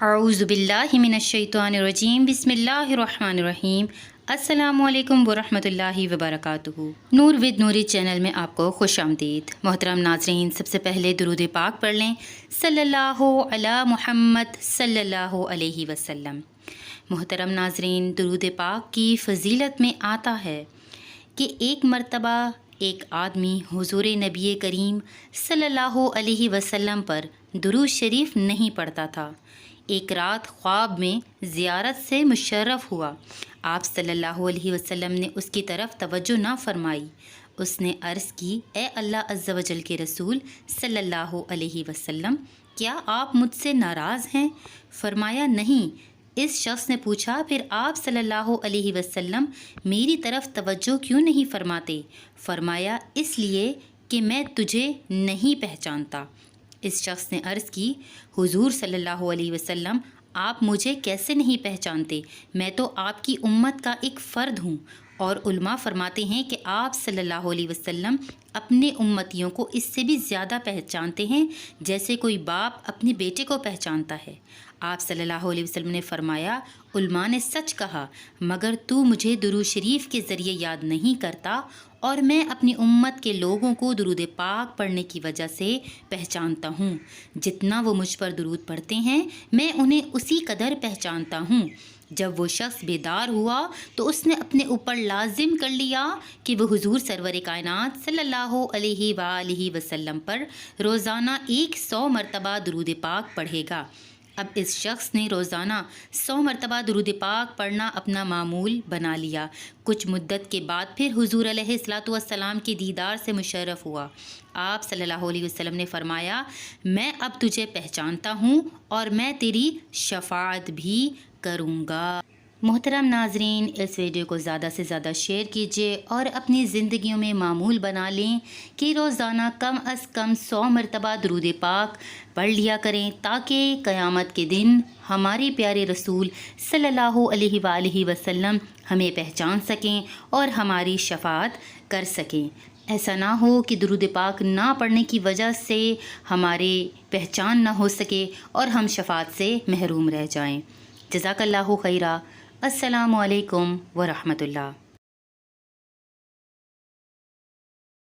اعوذ باللہ من الشیطان الرجیم بسم اللہ الرحمن الرحیم۔ السلام علیکم ورحمۃ اللہ وبرکاتہ۔ نور ود نوری چینل میں آپ کو خوش آمدید۔ محترم ناظرین، سب سے پہلے درود پاک پڑھ لیں، صلی اللہ علی محمد صلی اللہ علیہ وسلم۔ محترم ناظرین، درود پاک کی فضیلت میں آتا ہے کہ ایک مرتبہ ایک آدمی حضور نبی کریم صلی اللہ علیہ وسلم پر درود شریف نہیں پڑھتا تھا۔ ایک رات خواب میں زیارت سے مشرف ہوا۔ آپ صلی اللہ علیہ وسلم نے اس کی طرف توجہ نہ فرمائی۔ اس نے عرض کی، اے اللہ عز و جل کے رسول صلی اللہ علیہ وسلم، کیا آپ مجھ سے ناراض ہیں؟ فرمایا نہیں۔ اس شخص نے پوچھا، پھر آپ صلی اللہ علیہ وسلم میری طرف توجہ کیوں نہیں فرماتے؟ فرمایا، اس لیے کہ میں تجھے نہیں پہچانتا۔ اس شخص نے عرض کی، حضور صلی اللہ علیہ وسلم، آپ مجھے کیسے نہیں پہچانتے؟ میں تو آپ کی امت کا ایک فرد ہوں۔ اور علماء فرماتے ہیں کہ آپ صلی اللہ علیہ وسلم اپنے امتیوں کو اس سے بھی زیادہ پہچانتے ہیں جیسے کوئی باپ اپنے بیٹے کو پہچانتا ہے۔ آپ صلی اللہ علیہ وسلم نے فرمایا، علماء نے سچ کہا، مگر تو مجھے درود شریف کے ذریعے یاد نہیں کرتا، اور میں اپنی امت کے لوگوں کو درود پاک پڑھنے کی وجہ سے پہچانتا ہوں۔ جتنا وہ مجھ پر درود پڑھتے ہیں میں انہیں اسی قدر پہچانتا ہوں۔ جب وہ شخص بیدار ہوا تو اس نے اپنے اوپر لازم کر لیا کہ وہ حضور سرور کائنات صلی اللہ علیہ وآلہ وسلم پر روزانہ 100 مرتبہ درود پاک پڑھے گا۔ اب اس شخص نے روزانہ 100 مرتبہ درود پاک پڑھنا اپنا معمول بنا لیا۔ کچھ مدت کے بعد پھر حضور علیہ الصلوۃ والسلام کے دیدار سے مشرف ہوا۔ آپ صلی اللہ علیہ وسلم نے فرمایا، میں اب تجھے پہچانتا ہوں اور میں تیری شفاعت بھی کروں گا۔ محترم ناظرین، اس ویڈیو کو زیادہ سے زیادہ شیئر کیجیے اور اپنی زندگیوں میں معمول بنا لیں کہ روزانہ کم از کم 100 مرتبہ درود پاک پڑھ لیا کریں، تاکہ قیامت کے دن ہمارے پیارے رسول صلی اللہ علیہ وآلہ وسلم ہمیں پہچان سکیں اور ہماری شفاعت کر سکیں۔ ایسا نہ ہو کہ درود پاک نہ پڑھنے کی وجہ سے ہمارے پہچان نہ ہو سکے اور ہم شفاعت سے محروم رہ جائیں۔ جزاک اللہ خیرہ۔ السلام علیکم ورحمۃ اللہ۔